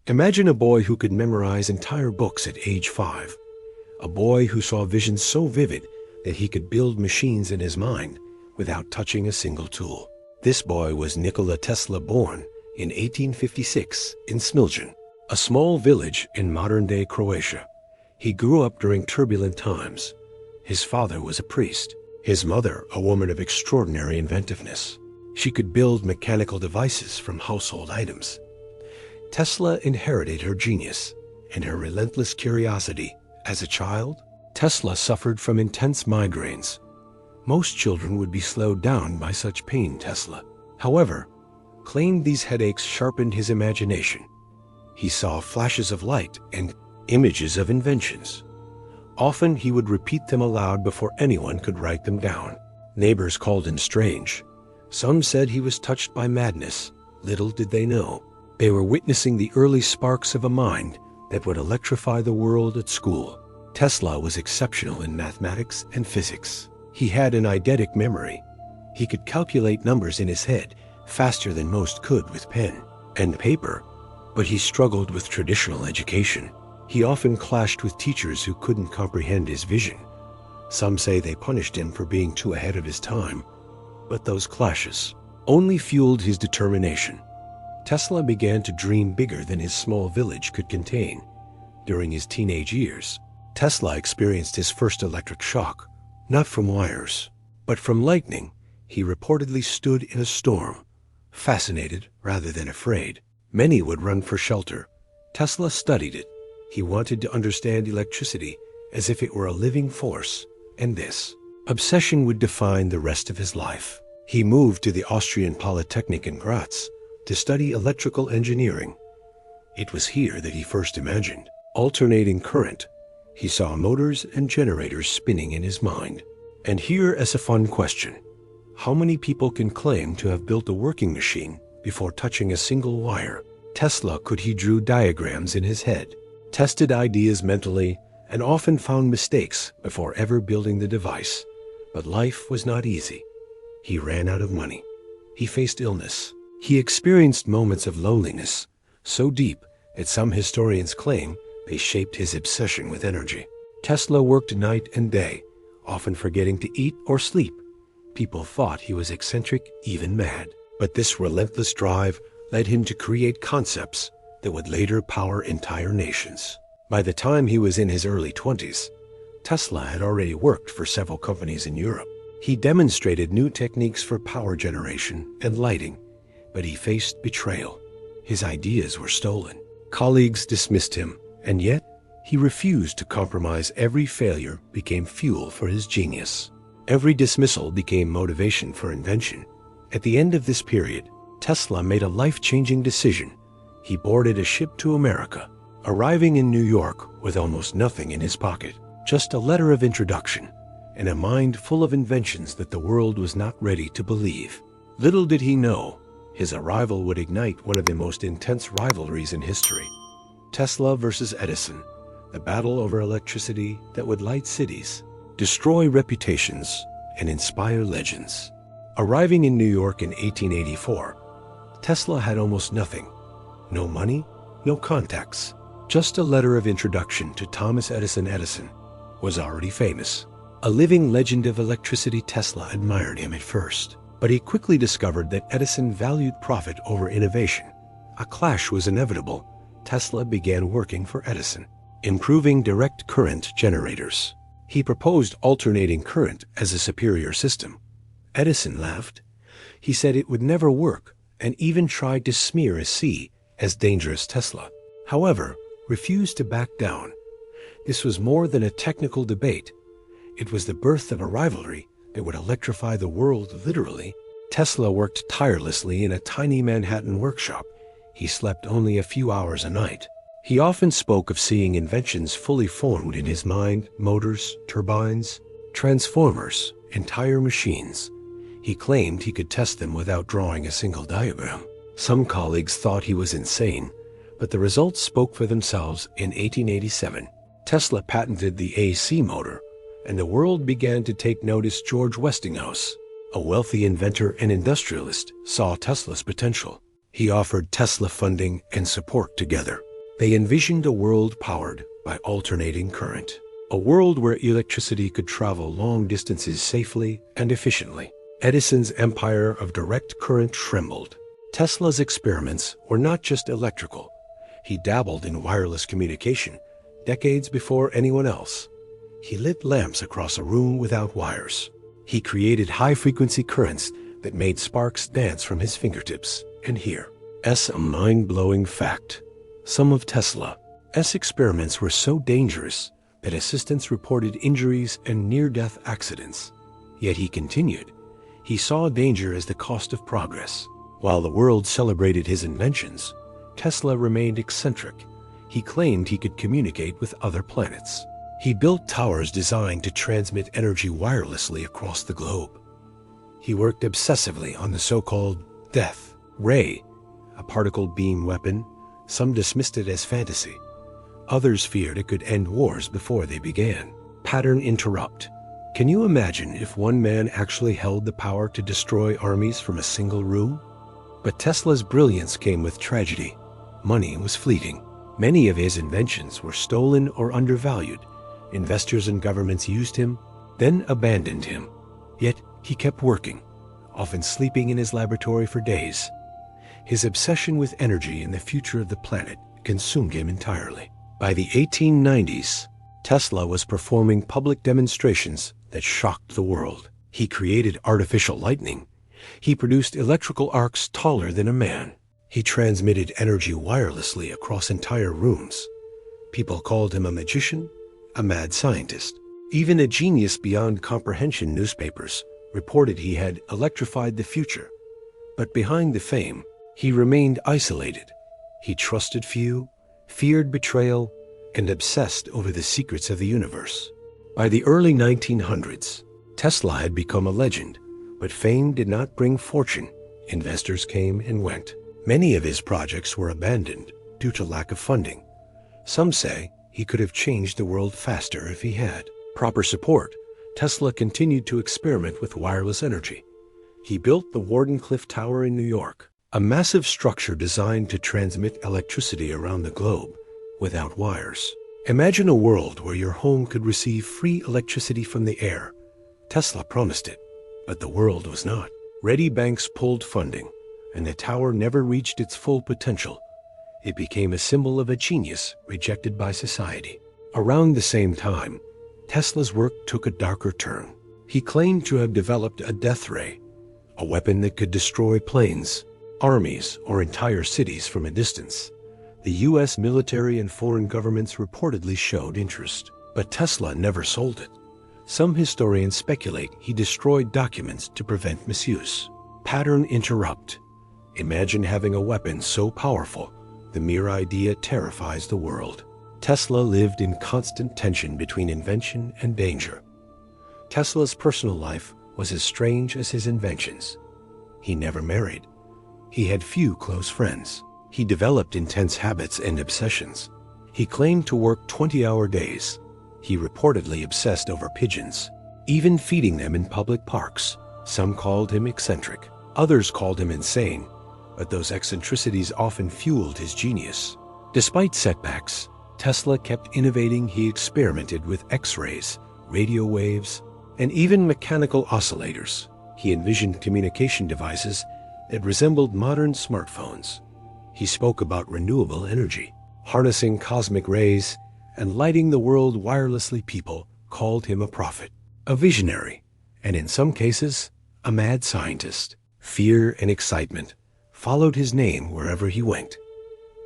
Imagine a boy who could memorize entire books at age 5. A boy who saw visions so vivid that he could build machines in his mind without touching a single tool. This boy was Nikola Tesla, born in 1856 in Smiljan, a small village in modern-day Croatia. He grew up during turbulent times. His father was a priest, his mother a woman of extraordinary inventiveness. She could build mechanical devices from household items. Tesla inherited her genius and her relentless curiosity. As a child, Tesla suffered from intense migraines. Most children would be slowed down by such pain, Tesla, however, claimed these headaches sharpened his imagination. He saw flashes of light and images of inventions. Often he would repeat them aloud before anyone could write them down. Neighbors called him strange. Some said he was touched by madness. Little did they know they were witnessing the early sparks of a mind that would electrify the world at school. Tesla was exceptional in mathematics and physics. He had an eidetic memory. He could calculate numbers in his head faster than most could with pen and paper, but he struggled with traditional education. He often clashed with teachers who couldn't comprehend his vision. Some say they punished him for being too ahead of his time, but those clashes only fueled his determination. Tesla began to dream bigger than his small village could contain. During his teenage years, Tesla experienced his first electric shock, not from wires, but from lightning. He reportedly stood in a storm, fascinated rather than afraid. Many would run for shelter. Tesla studied it. He wanted to understand electricity as if it were a living force, and this obsession would define the rest of his life. He moved to the Austrian Polytechnic in Graz to study electrical engineering. It was here that he first imagined alternating current. He saw motors and generators spinning in his mind. And here is a fun question. How many people can claim to have built a working machine before touching a single wire? Tesla he drew diagrams in his head, tested ideas mentally, and often found mistakes before ever building the device. But life was not easy. He ran out of money. He faced illness. He experienced moments of loneliness so deep that some historians claim they shaped his obsession with energy. Tesla worked night and day, often forgetting to eat or sleep. People thought he was eccentric, even mad. But this relentless drive led him to create concepts that would later power entire nations. By the time he was in his early 20s, Tesla had already worked for several companies in Europe. He demonstrated new techniques for power generation and lighting, but he faced betrayal. His ideas were stolen. Colleagues dismissed him, and yet he refused to compromise. Every failure became fuel for his genius. Every dismissal became motivation for invention. At the end of this period, Tesla made a life-changing decision. He boarded a ship to America, arriving in New York with almost nothing in his pocket, just a letter of introduction and a mind full of inventions that the world was not ready to believe. Little did he know, his arrival would ignite one of the most intense rivalries in history. Tesla versus Edison, the battle over electricity that would light cities, destroy reputations, and inspire legends. Arriving in New York in 1884, Tesla had almost nothing. No money, no contacts. Just a letter of introduction to Thomas Edison. Edison was already famous. A living legend of electricity, Tesla admired him at first, but he quickly discovered that Edison valued profit over innovation. A clash was inevitable. Tesla began working for Edison, improving direct current generators. He proposed alternating current as a superior system. Edison laughed. He said it would never work, and even tried to smear a C as dangerous. Tesla, however, refused to back down. This was more than a technical debate. It was the birth of a rivalry that would electrify the world, literally. Tesla worked tirelessly in a tiny Manhattan workshop. He slept only a few hours a night. He often spoke of seeing inventions fully formed in his mind: motors, turbines, transformers, entire machines. He claimed he could test them without drawing a single diagram. Some colleagues thought he was insane, but the results spoke for themselves. In 1887, Tesla patented the AC motor, and the world began to take notice. George Westinghouse, a wealthy inventor and industrialist, saw Tesla's potential. He offered Tesla funding and support. Together, They envisioned a world powered by alternating current, a world where electricity could travel long distances safely and efficiently. Edison's empire of direct current trembled. Tesla's experiments were not just electrical. He dabbled in wireless communication decades before anyone else. He lit lamps across a room without wires. He created high-frequency currents that made sparks dance from his fingertips. And here's a mind-blowing fact. Some of Tesla's experiments were so dangerous that assistants reported injuries and near-death accidents. Yet he continued. He saw danger as the cost of progress. While the world celebrated his inventions, Tesla remained eccentric. He claimed he could communicate with other planets. He built towers designed to transmit energy wirelessly across the globe. He worked obsessively on the so-called death ray, a particle beam weapon. Some dismissed it as fantasy. Others feared it could end wars before they began. Pattern interrupt. Can you imagine if one man actually held the power to destroy armies from a single room? But Tesla's brilliance came with tragedy. Money was fleeting. Many of his inventions were stolen or undervalued. Investors and governments used him, then abandoned him. Yet he kept working, often sleeping in his laboratory for days. His obsession with energy and the future of the planet consumed him entirely. By the 1890s, Tesla was performing public demonstrations that shocked the world. He created artificial lightning. He produced electrical arcs taller than a man. He transmitted energy wirelessly across entire rooms. People called him a magician, a mad scientist. Even a genius beyond comprehension newspapers reported he had electrified the future. But behind the fame, he remained isolated. He trusted few, feared betrayal, and obsessed over the secrets of the universe. By the early 1900s, Tesla had become a legend, but fame did not bring fortune. Investors came and went. Many of his projects were abandoned due to lack of funding. Some say he could have changed the world faster if he had proper support. Tesla continued to experiment with wireless energy. He built the Wardenclyffe Tower in New York, a massive structure designed to transmit electricity around the globe without wires. Imagine a world where your home could receive free electricity from the air. Tesla promised it, but the world was not ready. Banks pulled funding, and the tower never reached its full potential. It became a symbol of a genius rejected by society. Around the same time, Tesla's work took a darker turn. He claimed to have developed a death ray, a weapon that could destroy planes, armies, or entire cities from a distance. The U.S. military and foreign governments reportedly showed interest, but Tesla never sold it. Some historians speculate he destroyed documents to prevent misuse. Pattern interrupt. Imagine having a weapon so powerful, the mere idea terrifies the world. Tesla lived in constant tension between invention and danger. Tesla's personal life was as strange as his inventions. He never married. He had few close friends. He developed intense habits and obsessions. He claimed to work 20-hour days. He reportedly obsessed over pigeons, even feeding them in public parks. Some called him eccentric. Others called him insane, but those eccentricities often fueled his genius. Despite setbacks, Tesla kept innovating. He experimented with X-rays, radio waves, and even mechanical oscillators. He envisioned communication devices that resembled modern smartphones. He spoke about renewable energy, harnessing cosmic rays, and lighting the world wirelessly. People called him a prophet, a visionary, and in some cases, a mad scientist. Fear and excitement followed his name wherever he went.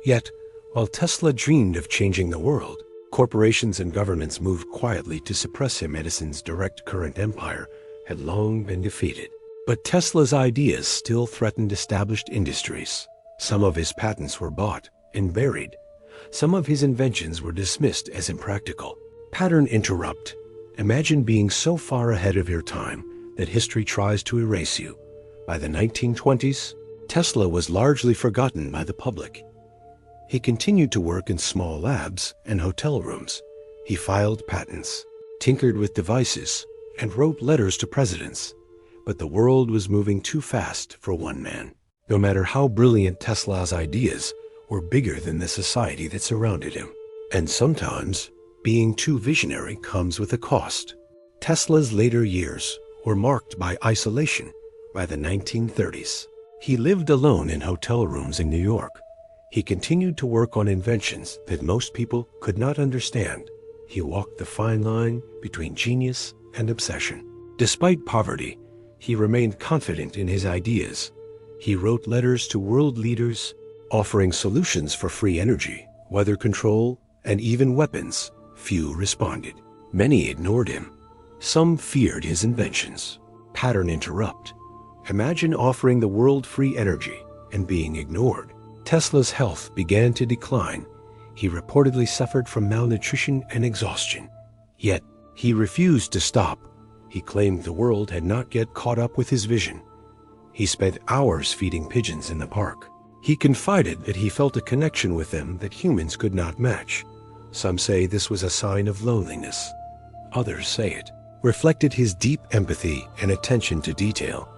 Yet, while Tesla dreamed of changing the world, corporations and governments moved quietly to suppress him. Edison's direct current empire had long been defeated. But Tesla's ideas still threatened established industries. Some of his patents were bought and buried. Some of his inventions were dismissed as impractical. Pattern interrupt. Imagine being so far ahead of your time that history tries to erase you. By the 1920s, Tesla was largely forgotten by the public. He continued to work in small labs and hotel rooms. He filed patents, tinkered with devices, and wrote letters to presidents. But the world was moving too fast for one man. No matter how brilliant Tesla's ideas were bigger than the society that surrounded him. And sometimes, being too visionary comes with a cost. Tesla's later years were marked by isolation by the 1930s. He lived alone in hotel rooms in New York. He continued to work on inventions that most people could not understand. He walked the fine line between genius and obsession. Despite poverty, he remained confident in his ideas. He wrote letters to world leaders, offering solutions for free energy, weather control, and even weapons. Few responded. Many ignored him. Some feared his inventions. Pattern interrupt. Imagine offering the world free energy and being ignored. Tesla's health began to decline. He reportedly suffered from malnutrition and exhaustion. Yet, he refused to stop. He claimed the world had not yet caught up with his vision. He spent hours feeding pigeons in the park. He confided that he felt a connection with them that humans could not match. Some say this was a sign of loneliness. Others say it reflected his deep empathy and attention to detail.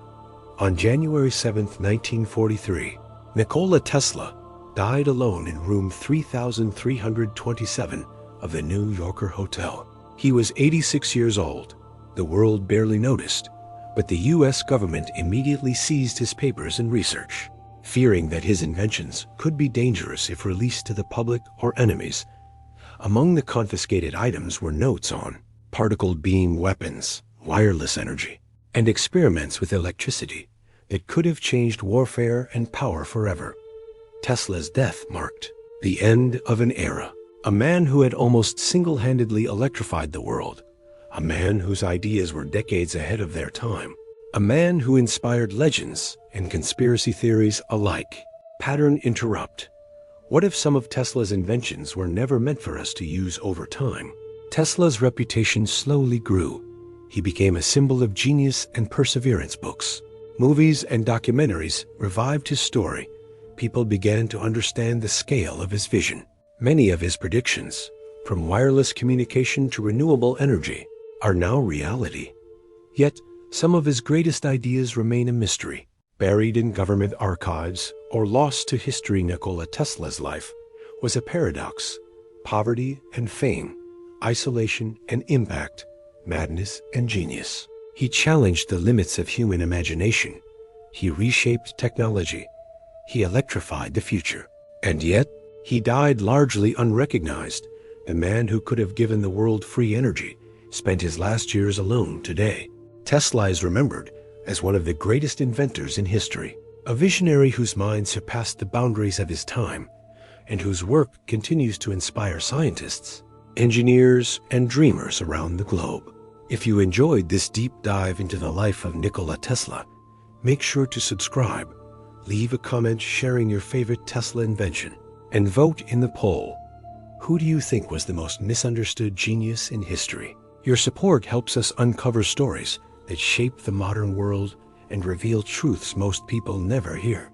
On January 7, 1943, Nikola Tesla died alone in room 3327 of the New Yorker Hotel. He was 86 years old. The world barely noticed, but the U.S. government immediately seized his papers and research. Fearing that his inventions could be dangerous if released to the public or enemies, among the confiscated items were notes on particle beam weapons, wireless energy, and experiments with electricity that could have changed warfare and power forever. Tesla's death marked the end of an era. A man who had almost single-handedly electrified the world. A man whose ideas were decades ahead of their time. A man who inspired legends and conspiracy theories alike. Pattern interrupt. What if some of Tesla's inventions were never meant for us to use over time? Tesla's reputation slowly grew. He became a symbol of genius and perseverance. Books, movies, and documentaries revived his story. People began to understand the scale of his vision. Many of his predictions, from wireless communication to renewable energy, are now reality. Yet, some of his greatest ideas remain a mystery, buried in government archives or lost to history. Nikola Tesla's life was a paradox: poverty and fame, isolation and impact, madness and genius. He challenged the limits of human imagination. He reshaped technology. He electrified the future. And yet, he died largely unrecognized. The man who could have given the world free energy spent his last years alone today. Tesla is remembered as one of the greatest inventors in history, a visionary whose mind surpassed the boundaries of his time and whose work continues to inspire scientists, engineers, and dreamers around the globe. If you enjoyed this deep dive into the life of Nikola Tesla, make sure to subscribe, leave a comment sharing your favorite Tesla invention, and vote in the poll. Who do you think was the most misunderstood genius in history? Your support helps us uncover stories that shape the modern world and reveal truths most people never hear.